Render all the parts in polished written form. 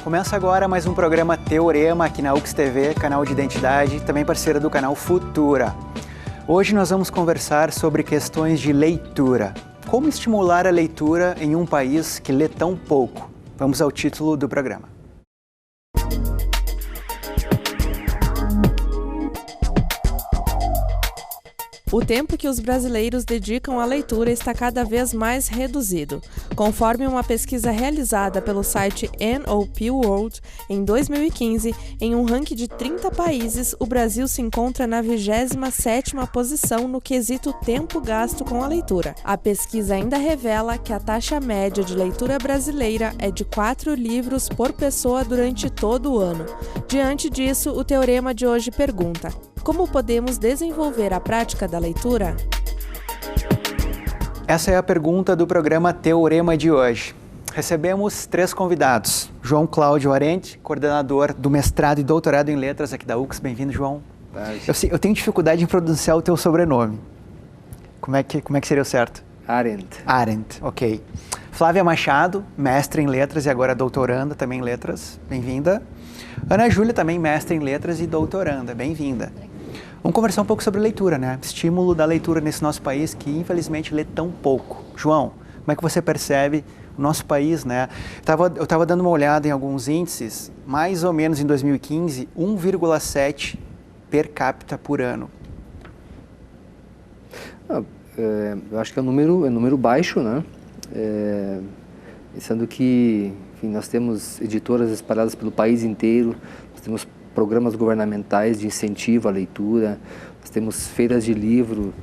Começa agora mais um programa Teorema aqui na UX TV, canal de identidade, também parceira do canal Futura. Hoje nós vamos conversar sobre questões de leitura. Como estimular a leitura em um país que lê tão pouco? Vamos ao título do programa. O tempo que os brasileiros dedicam à leitura está cada vez mais reduzido. Conforme uma pesquisa realizada pelo site NOP World, em 2015, em um ranking de 30 países, o Brasil se encontra na 27ª posição no quesito tempo gasto com a leitura. A pesquisa ainda revela que a taxa média de leitura brasileira é de 4 livros por pessoa durante todo o ano. Diante disso, o teorema de hoje pergunta: como podemos desenvolver a prática da leitura? Essa é a pergunta do programa Teorema de hoje. Recebemos 3 convidados. João Cláudio Arente, coordenador do mestrado e doutorado em letras aqui da UX. Bem-vindo, João. Eu tenho dificuldade em pronunciar o teu sobrenome. Como é que seria o certo? Arente. Arente, ok. Flávia Machado, mestre em letras e agora doutoranda também em letras. Bem-vinda. Ana Júlia, também mestre em letras e doutoranda. Bem-vinda. Vamos conversar um pouco sobre leitura, né? Estímulo da leitura nesse nosso país que, infelizmente, lê tão pouco. João, como é que você percebe o nosso país, né? Eu estava dando uma olhada em alguns índices, mais ou menos em 2015, 1,7 per capita por ano. Eu acho que é um número baixo, né? Sendo que, enfim, nós temos editoras espalhadas pelo país inteiro, nós temos programas governamentais de incentivo à leitura, nós temos feiras de livro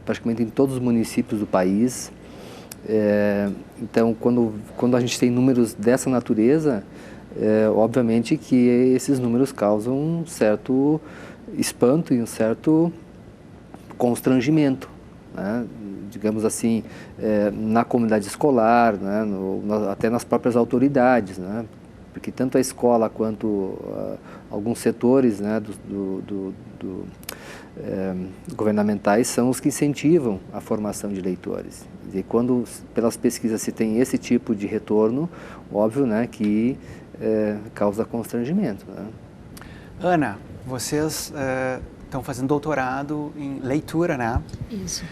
praticamente em todos os municípios do país. Então, quando a gente tem números dessa natureza, obviamente que esses números causam um certo espanto e um certo constrangimento, né? Digamos assim, na comunidade escolar, né? Até nas próprias autoridades, né? Porque tanto a escola quanto alguns setores, né, governamentais são os que incentivam a formação de leitores. E quando pelas pesquisas se tem esse tipo de retorno, óbvio, né, que causa constrangimento, né? Ana, vocês estão fazendo doutorado em leitura, né? Isso.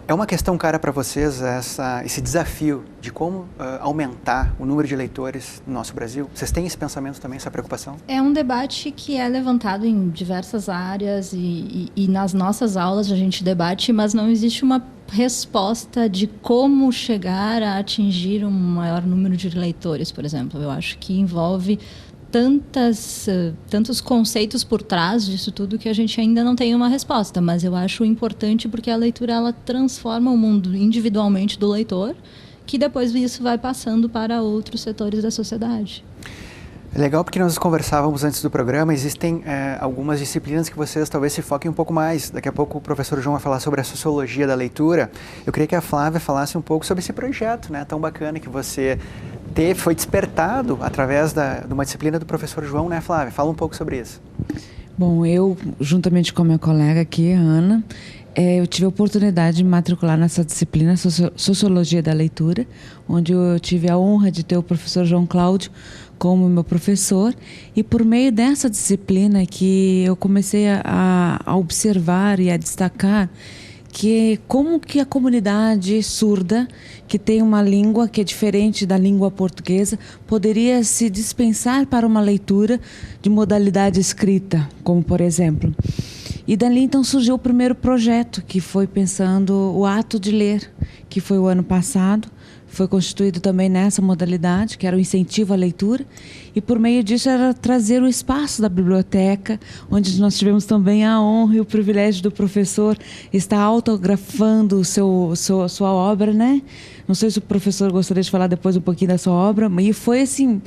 É uma questão cara para vocês esse desafio de como aumentar o número de leitores no nosso Brasil? Vocês têm esse pensamento também, essa preocupação? É um debate que é levantado em diversas áreas e nas nossas aulas a gente debate, mas não existe uma resposta de como chegar a atingir um maior número de leitores, por exemplo. Eu acho que envolve tantos conceitos por trás disso tudo que a gente ainda não tem uma resposta, mas eu acho importante porque a leitura ela transforma o mundo individualmente do leitor, que depois isso vai passando para outros setores da sociedade. É legal porque nós conversávamos antes do programa, existem algumas disciplinas que vocês talvez se foquem um pouco mais. Daqui a pouco o professor João vai falar sobre a sociologia da leitura. Eu queria que a Flávia falasse um pouco sobre esse projeto, né, tão bacana que você foi despertado através de uma disciplina do professor João, né, Flávia? Fala um pouco sobre isso. Bom, eu, juntamente com a minha colega aqui, a Ana, eu tive a oportunidade de me matricular nessa disciplina, Sociologia da Leitura, onde eu tive a honra de ter o professor João Cláudio como meu professor, e por meio dessa disciplina que eu comecei a observar e a destacar como que a comunidade surda, que tem uma língua que é diferente da língua portuguesa, poderia se dispensar para uma leitura de modalidade escrita, como por exemplo. E dali então surgiu o primeiro projeto, que foi pensando o ato de ler, que foi o ano passado. Foi constituído também nessa modalidade, que era o incentivo à leitura, e por meio disso era trazer o espaço da biblioteca, onde nós tivemos também a honra e o privilégio do professor estar autografando sua obra, né? Não sei se o professor gostaria de falar depois um pouquinho da sua obra, e foi assim,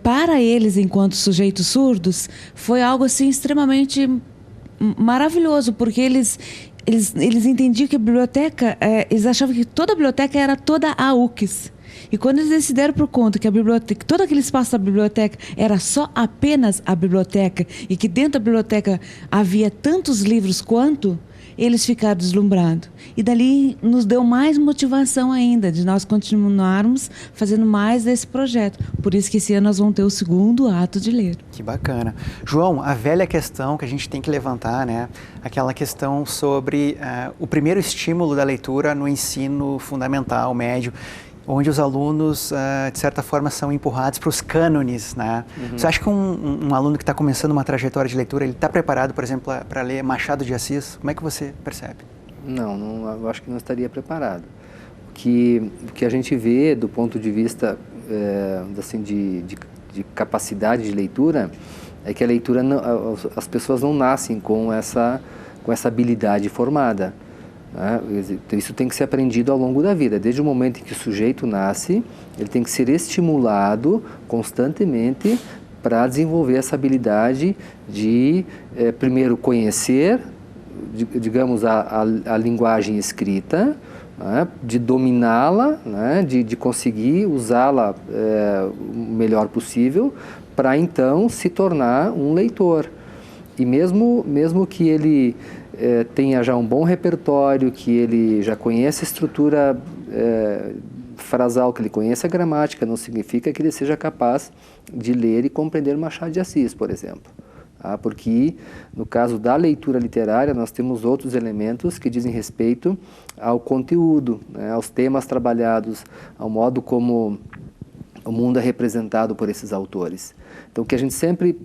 para eles, enquanto sujeitos surdos, foi algo assim extremamente maravilhoso, porque eles entendiam que a biblioteca, eles achavam que toda a biblioteca era toda a UX. E quando eles se deram por conta que a biblioteca, todo aquele espaço da biblioteca era só apenas a biblioteca, e que dentro da biblioteca havia tantos livros quanto, eles ficaram deslumbrados. E dali nos deu mais motivação ainda de nós continuarmos fazendo mais desse projeto. Por isso que esse ano nós vamos ter o segundo ato de ler. Que bacana. João, a velha questão que a gente tem que levantar, né? Aquela questão sobre o primeiro estímulo da leitura no ensino fundamental, médio, onde os alunos, de certa forma, são empurrados para os cânones, né? Você acha que um aluno que está começando uma trajetória de leitura, ele está preparado, por exemplo, para ler Machado de Assis? Como é que você percebe? Não, eu acho que não estaria preparado. O que a gente vê do ponto de vista assim, de capacidade de leitura é que a leitura, as pessoas não nascem com essa habilidade formada. Então, isso tem que ser aprendido ao longo da vida. Desde o momento em que o sujeito nasce, ele tem que ser estimulado constantemente para desenvolver essa habilidade de, primeiro, conhecer, digamos, a linguagem escrita, de dominá-la, de conseguir usá-la o melhor possível, para então se tornar um leitor. E mesmo que ele tenha já um bom repertório, que ele já conheça a estrutura frasal, que ele conheça a gramática, não significa que ele seja capaz de ler e compreender Machado de Assis, por exemplo. Porque, no caso da leitura literária, nós temos outros elementos que dizem respeito ao conteúdo, aos temas trabalhados, ao modo como o mundo é representado por esses autores. Então, o que a gente sempre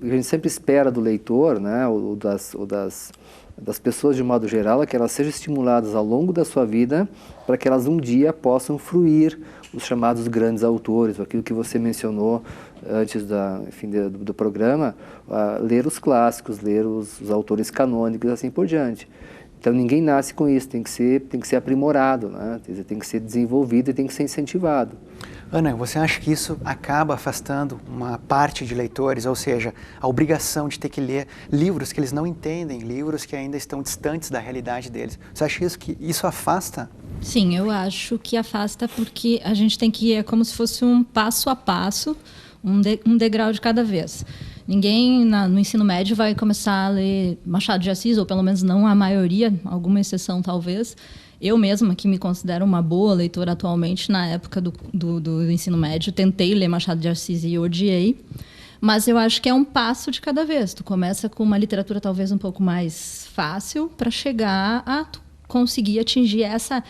espera do leitor, ou das pessoas de modo geral, é que elas sejam estimuladas ao longo da sua vida para que elas um dia possam fruir os chamados grandes autores, aquilo que você mencionou antes do programa, ler os clássicos, ler os autores canônicos e assim por diante. Então ninguém nasce com isso, tem que ser aprimorado, tem que ser desenvolvido e tem que ser incentivado. Ana, você acha que isso acaba afastando uma parte de leitores, ou seja, a obrigação de ter que ler livros que eles não entendem, livros que ainda estão distantes da realidade deles? Você acha que isso afasta? Sim, eu acho que afasta porque a gente tem que ir como se fosse um passo a passo, um degrau de cada vez. Ninguém no ensino médio vai começar a ler Machado de Assis, ou pelo menos não a maioria, alguma exceção talvez. Eu mesma, que me considero uma boa leitora atualmente, na época do ensino médio, tentei ler Machado de Assis e odiei. Mas eu acho que é um passo de cada vez. Tu começa com uma literatura talvez um pouco mais fácil para chegar a conseguir atingir essa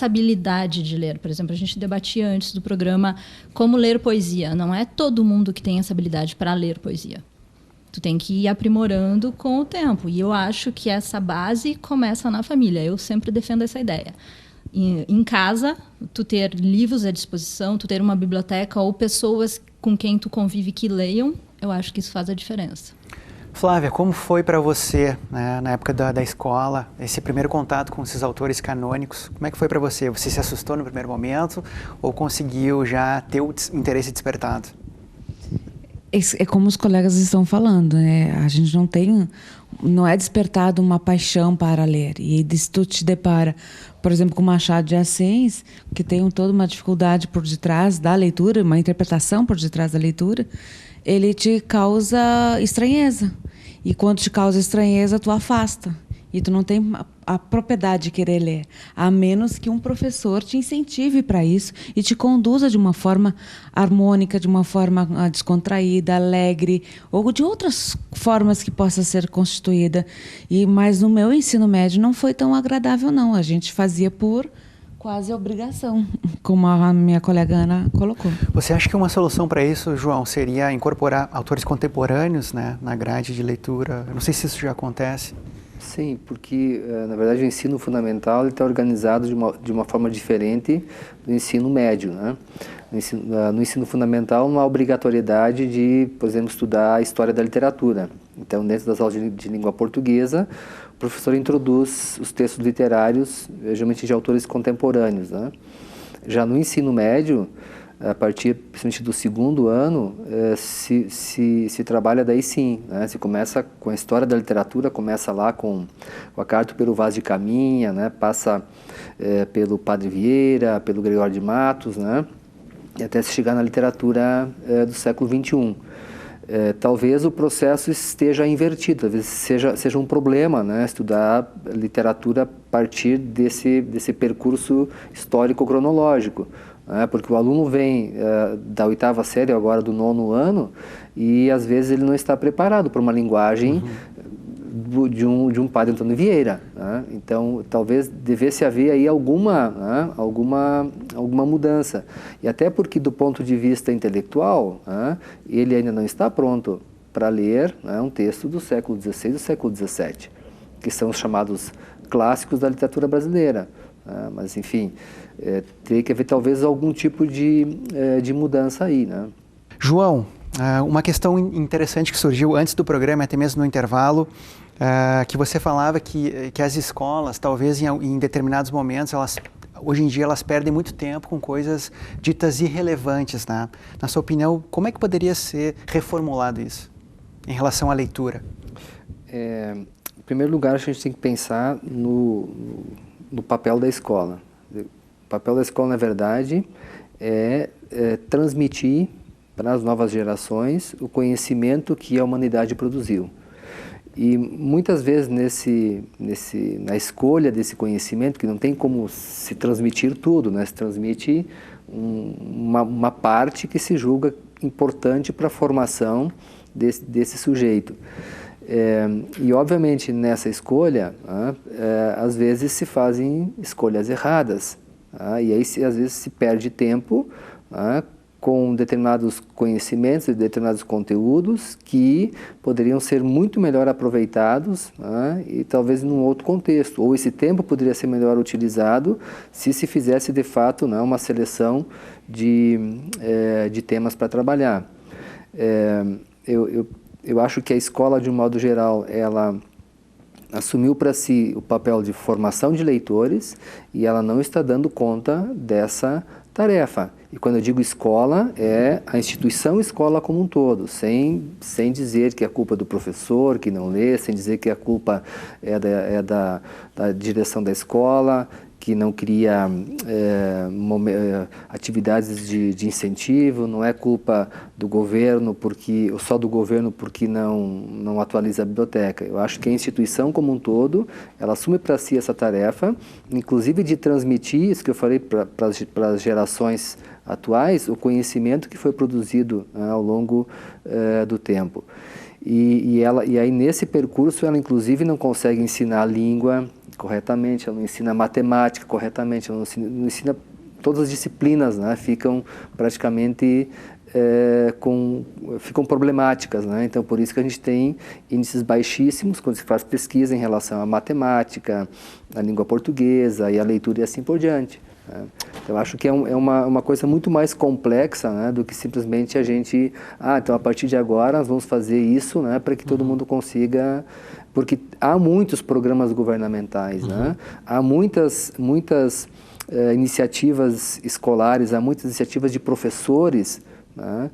habilidade de ler. Por exemplo, a gente debatia antes do programa como ler poesia. Não é todo mundo que tem essa habilidade para ler poesia. Tu tem que ir aprimorando com o tempo. E eu acho que essa base começa na família. Eu sempre defendo essa ideia. Em casa, tu ter livros à disposição, tu ter uma biblioteca ou pessoas com quem tu convive que leiam, eu acho que isso faz a diferença. Flávia, como foi para você, na época da escola, esse primeiro contato com esses autores canônicos? Como é que foi para você? Você se assustou no primeiro momento ou conseguiu já ter o interesse despertado? É como os colegas estão falando, a gente não é despertado uma paixão para ler. E se tu te depara, por exemplo, com Machado de Assis, que tem toda uma dificuldade por detrás da leitura, uma interpretação por detrás da leitura, ele te causa estranheza. E quando te causa estranheza, tu afasta. E tu não tem a propriedade de querer ler, a menos que um professor te incentive para isso e te conduza de uma forma harmônica, de uma forma descontraída, alegre, ou de outras formas que possa ser constituída. Mas no meu ensino médio não foi tão agradável, não. A gente fazia por quase obrigação, como a minha colega Ana colocou. Você acha que uma solução para isso, João, seria incorporar autores contemporâneos, na grade de leitura? Eu não sei se isso já acontece. Sim, porque, na verdade, o ensino fundamental está organizado de uma forma diferente do ensino médio. No ensino fundamental, não há obrigatoriedade de, por exemplo, estudar a história da literatura. Então, dentro das aulas de língua portuguesa, o professor introduz os textos literários, geralmente de autores contemporâneos. Já no ensino médio, a partir principalmente do segundo ano, se trabalha daí sim. Se começa com a história da literatura, começa lá com a carta pelo Vaz de Caminha, passa pelo Padre Vieira, pelo Gregório de Matos, e até se chegar na literatura do século XXI. talvez o processo esteja invertido, talvez seja um problema, né, estudar literatura a partir desse percurso histórico-cronológico, né, porque o aluno vem da 8ª série, agora do 9º ano, e às vezes ele não está preparado para uma linguagem de um padre Antônio Vieira, né? Então talvez devesse haver aí alguma mudança, e até porque do ponto de vista intelectual, né, ele ainda não está pronto para ler, né, um texto do século XVI e do século XVII, que são os chamados clássicos da literatura brasileira, né? Mas enfim, teria que haver talvez algum tipo de mudança aí, né? João, uma questão interessante que surgiu antes do programa, até mesmo no intervalo, que você falava que as escolas, talvez em determinados momentos, hoje em dia elas perdem muito tempo com coisas ditas irrelevantes, né? Na sua opinião, como é que poderia ser reformulado isso em relação à leitura? Em primeiro lugar, a gente tem que pensar no papel da escola. O papel da escola, na verdade, é transmitir para as novas gerações o conhecimento que a humanidade produziu. E muitas vezes na escolha desse conhecimento, que não tem como se transmitir tudo, né? Se transmite uma parte que se julga importante para a formação desse sujeito. E obviamente nessa escolha, às vezes se fazem escolhas erradas, e aí às vezes se perde tempo com determinados conhecimentos e determinados conteúdos que poderiam ser muito melhor aproveitados, e talvez num outro contexto, ou esse tempo poderia ser melhor utilizado se fizesse de fato uma seleção de temas para trabalhar. Eu acho que a escola, de um modo geral, ela assumiu para si o papel de formação de leitores e ela não está dando conta dessa tarefa. E quando eu digo escola, é a instituição escola como um todo, sem dizer que é culpa do professor que não lê, sem dizer que a culpa é da direção da escola, que não cria atividades de incentivo, não é culpa do governo, só do governo porque não atualiza a biblioteca. Eu acho que a instituição como um todo, ela assume para si essa tarefa, inclusive de transmitir, isso que eu falei para as gerações atuais, o conhecimento que foi produzido ao longo do tempo. E aí nesse percurso ela inclusive não consegue ensinar a língua corretamente, ela não ensina matemática corretamente, ela não ensina todas as disciplinas, né? Ficam praticamente ficam problemáticas, né? Então por isso que a gente tem índices baixíssimos quando se faz pesquisa em relação à matemática, à língua portuguesa e à leitura e assim por diante. Eu acho que é uma coisa muito mais complexa, né, do que simplesmente a gente, então a partir de agora nós vamos fazer isso, né, para que todo mundo consiga, porque há muitos programas governamentais, né, há muitas iniciativas escolares, há muitas iniciativas de professores, né,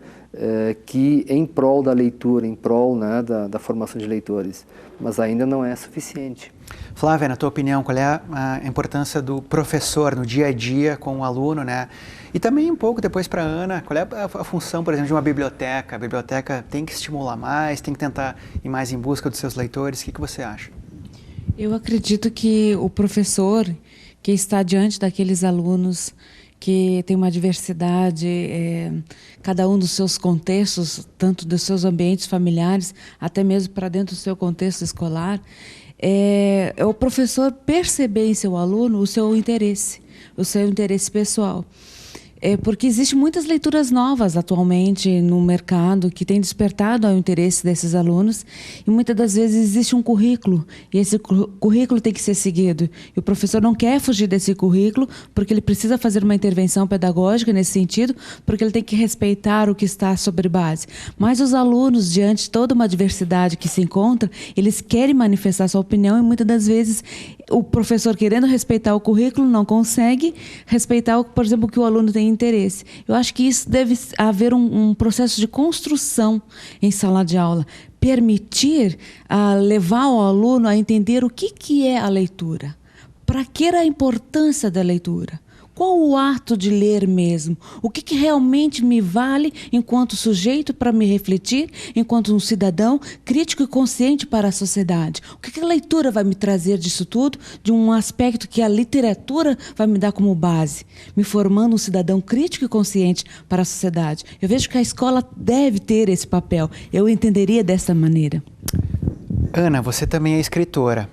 que em prol da leitura, em prol, né, da formação de leitores, mas ainda não é suficiente. Flávia, na tua opinião, qual é a importância do professor no dia a dia com o aluno, né? E também um pouco depois para a Ana, qual é a função, por exemplo, de uma biblioteca? A biblioteca tem que estimular mais, tem que tentar ir mais em busca dos seus leitores? O que você acha? Eu acredito que o professor que está diante daqueles alunos que tem uma diversidade, cada um dos seus contextos, tanto dos seus ambientes familiares, até mesmo para dentro do seu contexto escolar, é o professor perceber em seu aluno o seu interesse pessoal. Porque existem muitas leituras novas atualmente no mercado que têm despertado o interesse desses alunos e muitas das vezes existe um currículo e esse currículo tem que ser seguido. E o professor não quer fugir desse currículo porque ele precisa fazer uma intervenção pedagógica nesse sentido, porque ele tem que respeitar o que está sobre base. Mas os alunos, diante de toda uma diversidade que se encontra, eles querem manifestar sua opinião e muitas das vezes o professor, querendo respeitar o currículo, não consegue respeitar, por exemplo, o que o aluno tem interesse. Eu acho que isso deve haver um processo de construção em sala de aula, permitir levar o aluno a entender o que é a leitura, para que a importância da leitura, qual o ato de ler mesmo? O que realmente me vale enquanto sujeito para me refletir, enquanto um cidadão crítico e consciente para a sociedade? O que a leitura vai me trazer disso tudo, de um aspecto que a literatura vai me dar como base, me formando um cidadão crítico e consciente para a sociedade? Eu vejo que a escola deve ter esse papel. Eu entenderia dessa maneira. Ana, você também é escritora.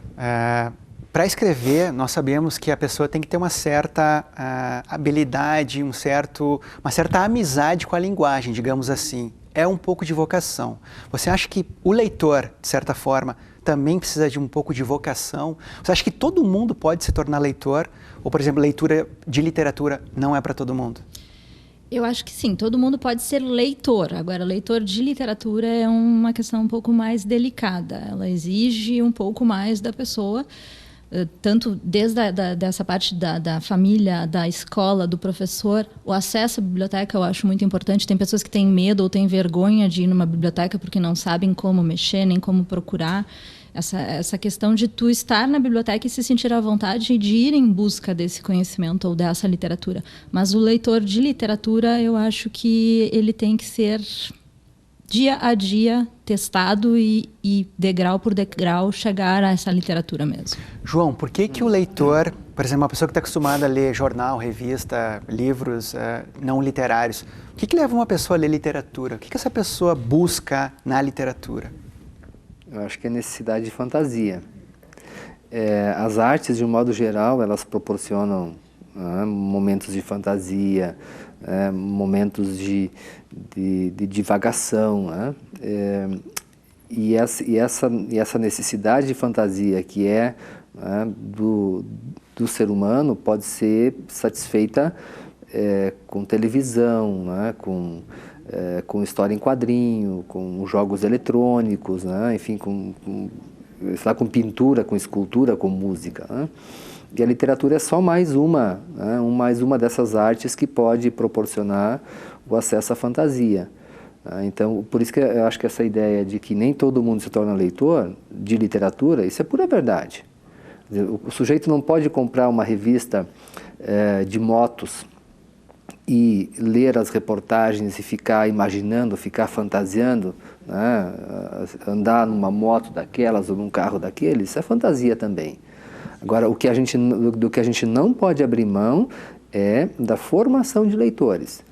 Para escrever, nós sabemos que a pessoa tem que ter uma certa habilidade, uma certa amizade com a linguagem, digamos assim. É um pouco de vocação. Você acha que o leitor, de certa forma, também precisa de um pouco de vocação? Você acha que todo mundo pode se tornar leitor? Ou, por exemplo, leitura de literatura não é para todo mundo? Eu acho que sim, todo mundo pode ser leitor. Agora, leitor de literatura é uma questão um pouco mais delicada. Ela exige um pouco mais da pessoa, tanto desde dessa parte da família, da escola, do professor. O acesso à biblioteca eu acho muito importante. Tem pessoas que têm medo ou têm vergonha de ir numa biblioteca porque não sabem como mexer, nem como procurar. Essa questão de tu estar na biblioteca e se sentir à vontade de ir em busca desse conhecimento ou dessa literatura. Mas o leitor de literatura, eu acho que ele tem que ser dia a dia testado e degrau por degrau chegar a essa literatura mesmo. João, por que o leitor, por exemplo, uma pessoa que está acostumada a ler jornal, revista, livros não literários, o que leva uma pessoa a ler literatura? O que essa pessoa busca na literatura? Eu acho que é necessidade de fantasia. As artes, de um modo geral, elas proporcionam momentos de fantasia, momentos de divagação. E essa necessidade de fantasia que do ser humano pode ser satisfeita com televisão, com história em quadrinho, com jogos eletrônicos, enfim, com pintura, com escultura, com música. E a literatura é só mais uma dessas artes que pode proporcionar o acesso à fantasia. Então, por isso que eu acho que essa ideia de que nem todo mundo se torna leitor de literatura, isso é pura verdade. O sujeito não pode comprar uma revista de motos e ler as reportagens e ficar imaginando, ficar fantasiando, andar numa moto daquelas ou num carro daqueles, isso é fantasia também. Agora, do que a gente não pode abrir mão é da formação de leitores.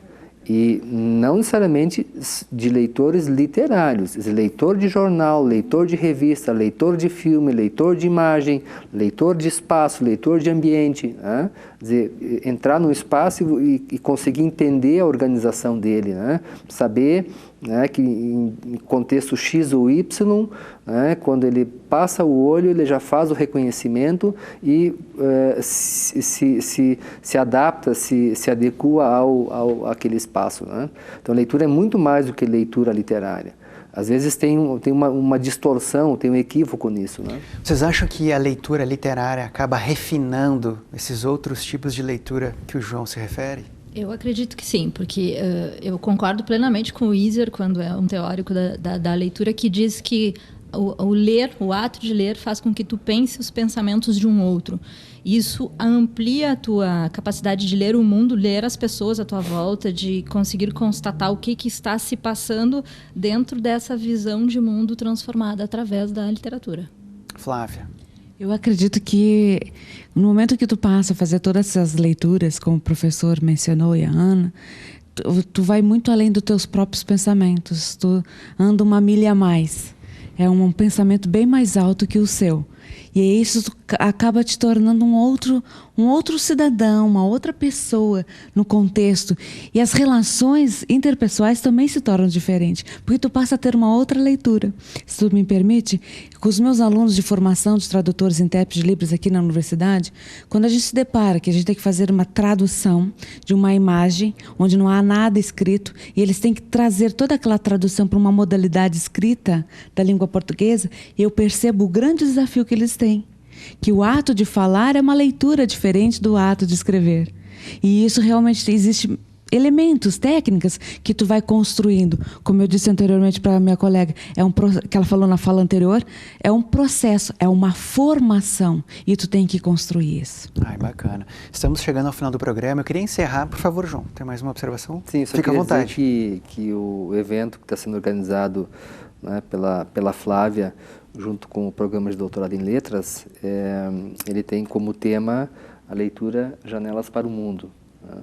E não necessariamente de leitores literários, leitor de jornal, leitor de revista, leitor de filme, leitor de imagem, leitor de espaço, leitor de ambiente. Quer dizer, entrar no espaço e conseguir entender a organização dele, saber que em contexto X ou Y, quando ele passa o olho, ele já faz o reconhecimento e se adapta, se adequa àquele espaço. Então, a leitura é muito mais do que leitura literária. Às vezes tem uma distorção, tem um equívoco nisso. Vocês acham que a leitura literária acaba refinando esses outros tipos de leitura que o João se refere? Eu acredito que sim, porque eu concordo plenamente com o Iser, quando é um teórico da leitura, que diz que o ato de ler faz com que tu pense os pensamentos de um outro. Isso amplia a tua capacidade de ler o mundo, ler as pessoas à tua volta, de conseguir constatar o que está se passando dentro dessa visão de mundo transformada através da literatura. Flávia. Eu acredito que no momento que tu passa a fazer todas essas leituras, como o professor mencionou e a Ana, tu vai muito além dos teus próprios pensamentos, tu anda uma milha a mais. É um pensamento bem mais alto que o seu. E isso acaba te tornando um outro cidadão, uma outra pessoa no contexto. E as relações interpessoais também se tornam diferentes, porque tu passa a ter uma outra leitura. Se tu me permite, com os meus alunos de formação de tradutores e intérpretes de Libras aqui na universidade, quando a gente se depara que a gente tem que fazer uma tradução de uma imagem onde não há nada escrito, e eles têm que trazer toda aquela tradução para uma modalidade escrita da língua portuguesa, eu percebo o grande desafio que eles têm. Que o ato de falar é uma leitura diferente do ato de escrever. E isso realmente existe elementos, técnicas que tu vai construindo. Como eu disse anteriormente para a minha colega, que ela falou na fala anterior, é um processo, é uma formação e tu tem que construir isso. Ai, bacana. Estamos chegando ao final do programa. Eu queria encerrar, por favor, João, tem mais uma observação? Sim, só fica à vontade. Dizer que o evento que está sendo organizado, né, pela Flávia, junto com o programa de doutorado em letras, ele tem como tema a leitura Janelas para o Mundo, né?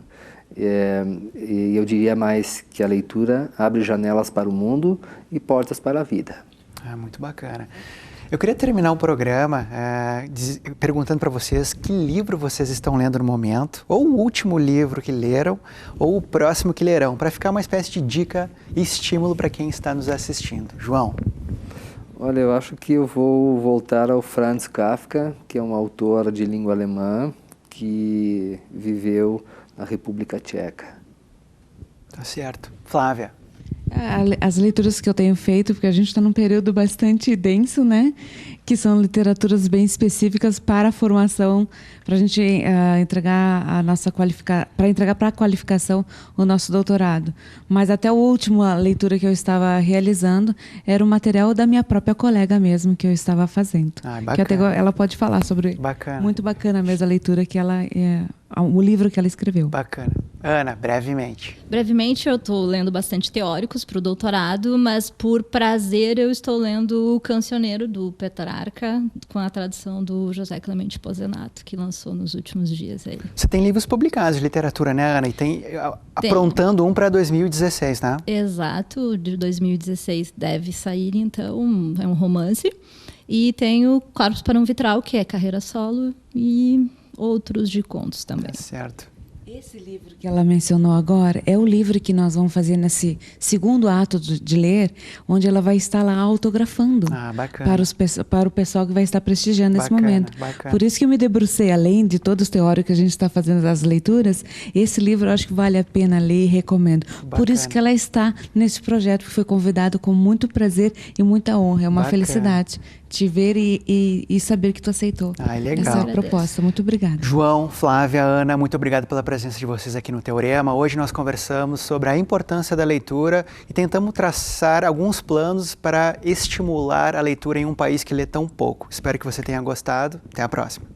E eu diria mais que a leitura abre janelas para o mundo e portas para a vida. Muito bacana. Eu queria terminar o programa perguntando para vocês que livro vocês estão lendo no momento, ou o último livro que leram, ou o próximo que lerão, para ficar uma espécie de dica e estímulo para quem está nos assistindo. João? Olha, eu acho que eu vou voltar ao Franz Kafka, que é um autor de língua alemã que viveu na República Tcheca. Tá certo. Flávia? As leituras que eu tenho feito, porque a gente está num período bastante denso, né? Que são literaturas bem específicas para a formação, para a gente entregar a nossa para entregar para a qualificação o nosso doutorado. Mas até a última leitura que eu estava realizando era o material da minha própria colega mesmo que eu estava fazendo. Que até ela pode falar sobre. Bacana. Muito bacana mesmo a leitura que ela o livro que ela escreveu. Bacana. Ana, brevemente. Brevemente, eu estou lendo bastante teóricos para o doutorado, mas por prazer eu estou lendo O Cancioneiro, do Petrarca, com a tradução do José Clemente Pozenato, que lançou nos últimos dias aí. Você tem livros publicados de literatura, né, Ana? E tem aprontando um para 2016, né? Exato, de 2016 deve sair, então, é um romance. E tem o Corpos para um Vitral, que é carreira solo, e outros de contos também. Certo. Esse livro que ela mencionou agora é o livro que nós vamos fazer nesse segundo ato de ler, onde ela vai estar lá autografando para o pessoal que vai estar prestigiando nesse momento. Bacana. Por isso que eu me debrucei, além de todos os teóricos que a gente está fazendo as leituras, esse livro eu acho que vale a pena ler e recomendo. Bacana. Por isso que ela está nesse projeto, que foi convidada com muito prazer e muita honra. É uma felicidade te ver e saber que tu aceitou legal. essa proposta. Muito obrigada. João, Flávia, Ana, muito obrigado pela presença de vocês aqui no Teorema. Hoje nós conversamos sobre a importância da leitura e tentamos traçar alguns planos para estimular a leitura em um país que lê tão pouco. Espero que você tenha gostado. Até a próxima.